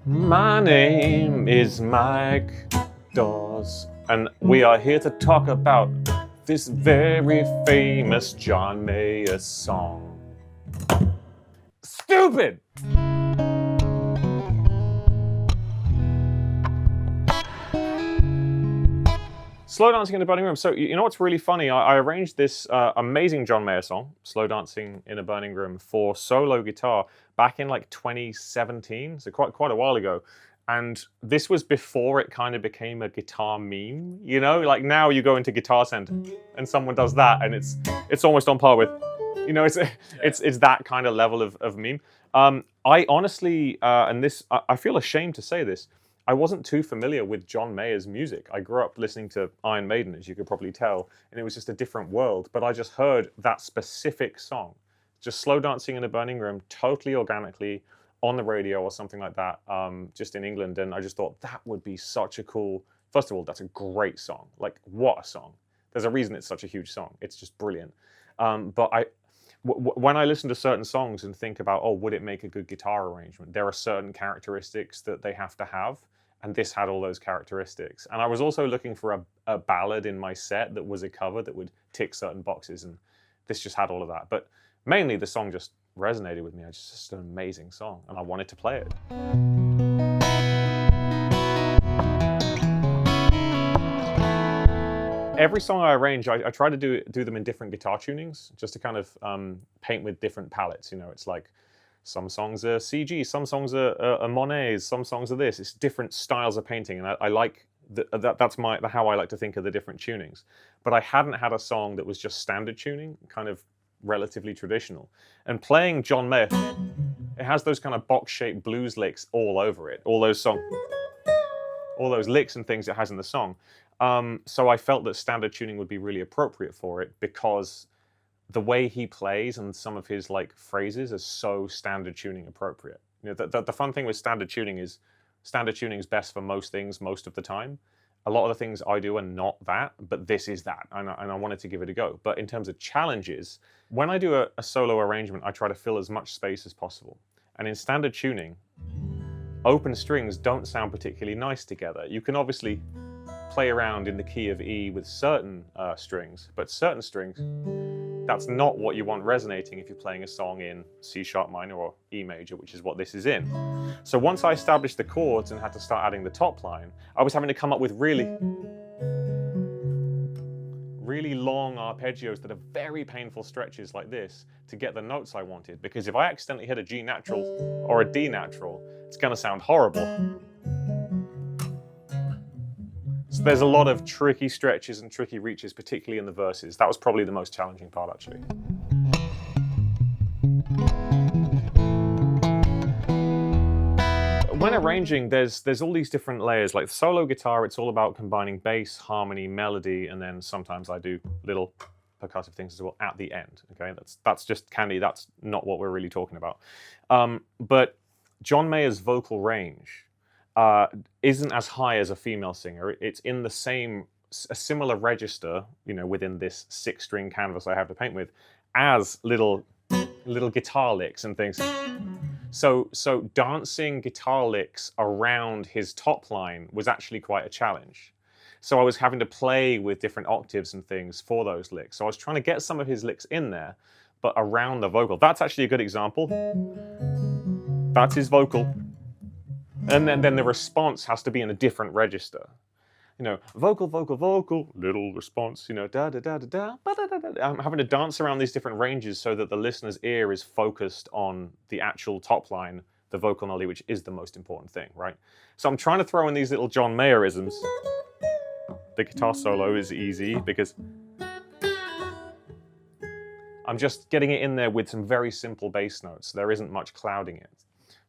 My name is Mike Dawes, and we are here to talk about this very famous John Mayer song. Stupid! Slow Dancing in a Burning Room. So, you know what's really funny? I arranged this amazing John Mayer song, Slow Dancing in a Burning Room, for solo guitar back in like 2017, so quite a while ago. And this was before it kind of became a guitar meme, you know? Like now you go into Guitar Center and someone does that and it's almost on par with, you know, it's that kind of level of meme. I honestly, and this, I feel ashamed to say this, I wasn't too familiar with John Mayer's music. I grew up listening to Iron Maiden, as you could probably tell, and it was just a different world. But I just heard that specific song, just Slow Dancing in a Burning Room, totally organically on the radio or something like that, just in England. And I just thought that would be such a cool, first of all, that's a great song. Like, what a song. There's a reason it's such a huge song. It's just brilliant. But when I listen to certain songs and think about, oh, would it make a good guitar arrangement? There are certain characteristics that they have to have. And this had all those characteristics. And I was also looking for a ballad in my set that was a cover that would tick certain boxes. And this just had all of that. But mainly the song just resonated with me. It's just an amazing song. And I wanted to play it. Every song I arrange, I try to do them in different guitar tunings, just to kind of paint with different palettes. You know, it's like some songs are CG, some songs are Monets, some songs are this. It's different styles of painting, and I like that's how I like to think of the different tunings. But I hadn't had a song that was just standard tuning, kind of relatively traditional. And playing John Mayer, it has those kind of box-shaped blues licks all over it. All those licks and things it has in the song. So I felt that standard tuning would be really appropriate for it because the way he plays and some of his like phrases are so standard tuning appropriate. You know, the fun thing with standard tuning is best for most things most of the time. A lot of the things I do are not that, but this is that, and I wanted to give it a go. But in terms of challenges, when I do a solo arrangement, I try to fill as much space as possible. And in standard tuning, open strings don't sound particularly nice together. You can obviously play around in the key of E with certain strings, but certain strings, that's not what you want resonating if you're playing a song in C sharp minor or E major, which is what this is in. So once I established the chords and had to start adding the top line, I was having to come up with really long arpeggios that are very painful stretches like this to get the notes I wanted. Because if I accidentally hit a G natural or a D natural, it's going to sound horrible. So there's a lot of tricky stretches and tricky reaches, particularly in the verses. That was probably the most challenging part, actually. When arranging, there's all these different layers. Like solo guitar, it's all about combining bass, harmony, melody, and then sometimes I do little percussive things as well at the end. Okay, that's just candy. That's not what we're really talking about. But John Mayer's vocal range isn't as high as a female singer. It's in a similar register, you know, within this 6-string canvas I have to paint with, as little guitar licks and things. So dancing guitar licks around his top line was actually quite a challenge. So I was having to play with different octaves and things for those licks. So I was trying to get some of his licks in there, but around the vocal. That's actually a good example. That's his vocal. And then the response has to be in a different register. You know, vocal, little response, you know, da da da da da, ba da da da. I'm having to dance around these different ranges so that the listener's ear is focused on the actual top line, the vocal melody, which is the most important thing, right? So I'm trying to throw in these little John Mayerisms. The guitar solo is easy because I'm just getting it in there with some very simple bass notes. There isn't much clouding it.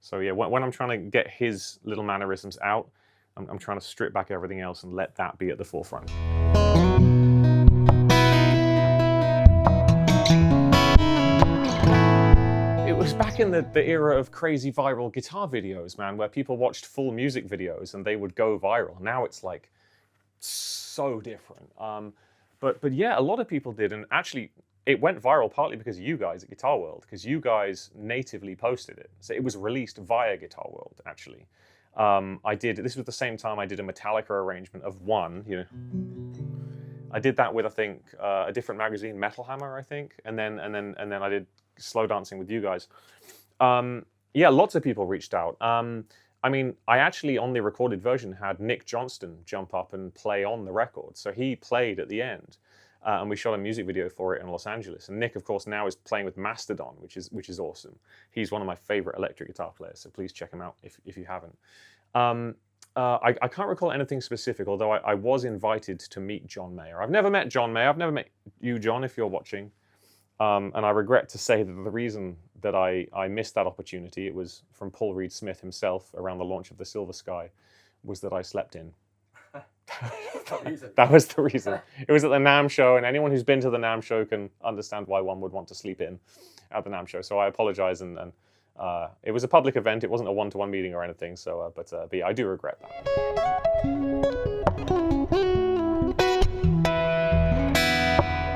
So yeah, when I'm trying to get his little mannerisms out, I'm trying to strip back everything else and let that be at the forefront. It was back in the era of crazy viral guitar videos, man, where people watched full music videos and they would go viral. Now it's like so different. But yeah, a lot of people did, and actually it went viral partly because of you guys at Guitar World, because you guys natively posted it. So it was released via Guitar World, actually. This was the same time I did a Metallica arrangement of One, you know. I did that with, I think, a different magazine, Metal Hammer, I think, and then I did Slow Dancing with you guys. Yeah, lots of people reached out. I mean, I actually, on the recorded version, had Nick Johnston jump up and play on the record. So he played at the end, and we shot a music video for it in Los Angeles. And Nick, of course, now is playing with Mastodon, which is awesome. He's one of my favorite electric guitar players, so please check him out if you haven't. I can't recall anything specific, although I was invited to meet John Mayer. I've never met John Mayer. I've never met you, John, if you're watching. And I regret to say that the reason that I missed that opportunity, it was from Paul Reed Smith himself around the launch of the Silver Sky, was that I slept in. That was the reason. It was at the NAMM show, and anyone who's been to the NAMM show can understand why one would want to sleep in at the NAMM show. So I apologize, and it was a public event. It wasn't a one-to-one meeting or anything. So, but yeah, I do regret that.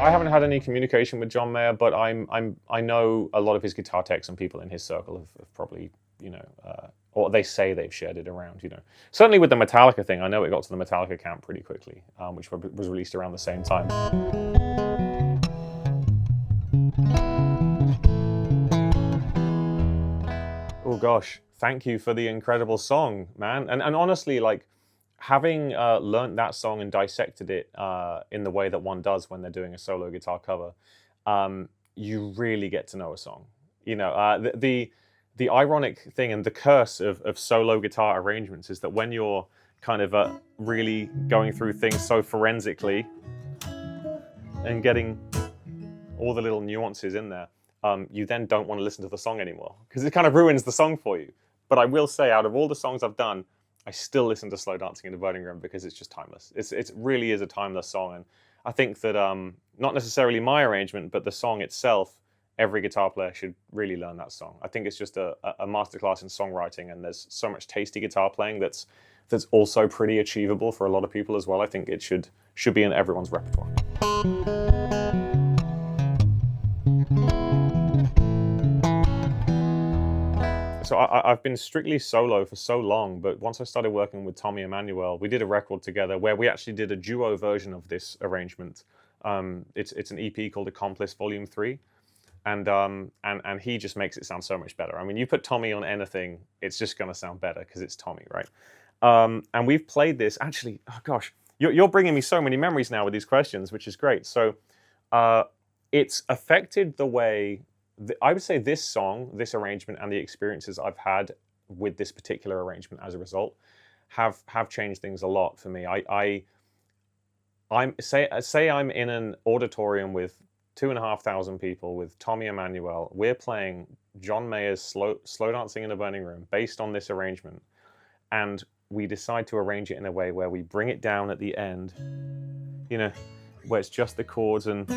I haven't had any communication with John Mayer, but I know a lot of his guitar techs and people in his circle have probably, you know, or they say they've shared it around, you know. Certainly with the Metallica thing, I know it got to the Metallica camp pretty quickly, which was released around the same time. Oh gosh, thank you for the incredible song, man. And honestly, like, having learned that song and dissected it in the way that one does when they're doing a solo guitar cover, you really get to know a song. You know, the ironic thing and the curse of solo guitar arrangements is that when you're kind of really going through things so forensically and getting all the little nuances in there, you then don't want to listen to the song anymore because it kind of ruins the song for you. But I will say, out of all the songs I've done, I still listen to Slow Dancing in the Burning Room because it's just timeless. It really is a timeless song, and I think that not necessarily my arrangement, but the song itself, every guitar player should really learn that song. I think it's just a masterclass in songwriting, and there's so much tasty guitar playing that's also pretty achievable for a lot of people as well. I think it should be in everyone's repertoire. So I've been strictly solo for so long, but once I started working with Tommy Emmanuel, we did a record together where we actually did a duo version of this arrangement. It's an EP called Accomplice Volume 3, and he just makes it sound so much better. I mean, you put Tommy on anything, it's just going to sound better because it's Tommy, right? And we've played this, actually, oh gosh, you're bringing me so many memories now with these questions, which is great. So it's affected the way, I would say this song, this arrangement, and the experiences I've had with this particular arrangement as a result have changed things a lot for me. Say I'm in an auditorium with 2,500 people with Tommy Emmanuel. We're playing John Mayer's Slow Dancing in a Burning Room based on this arrangement, and we decide to arrange it in a way where we bring it down at the end, you know, where it's just the chords, and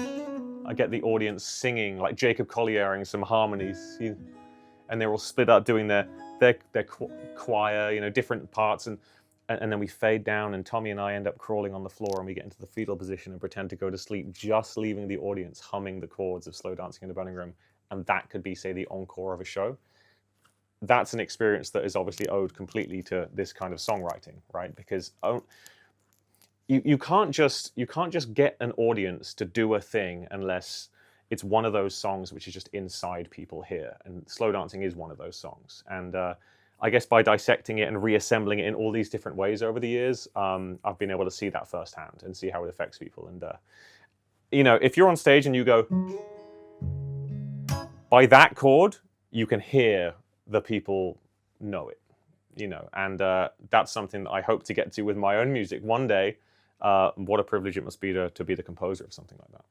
I get the audience singing, like Jacob Colliering some harmonies, and they're all split up doing their choir, you know, different parts, and then we fade down, and Tommy and I end up crawling on the floor, and we get into the fetal position and pretend to go to sleep, just leaving the audience humming the chords of Slow Dancing in the Burning Room, and that could be, say, the encore of a show. That's an experience that is obviously owed completely to this kind of songwriting, right? Because you can't just get an audience to do a thing unless it's one of those songs which is just inside people here, and Slow Dancing is one of those songs. And I guess by dissecting it and reassembling it in all these different ways over the years, I've been able to see that firsthand and see how it affects people. And you know, if you're on stage and you go, by that chord, you can hear the people know it, you know, and that's something that I hope to get to with my own music one day. What a privilege it must be to be the composer of something like that.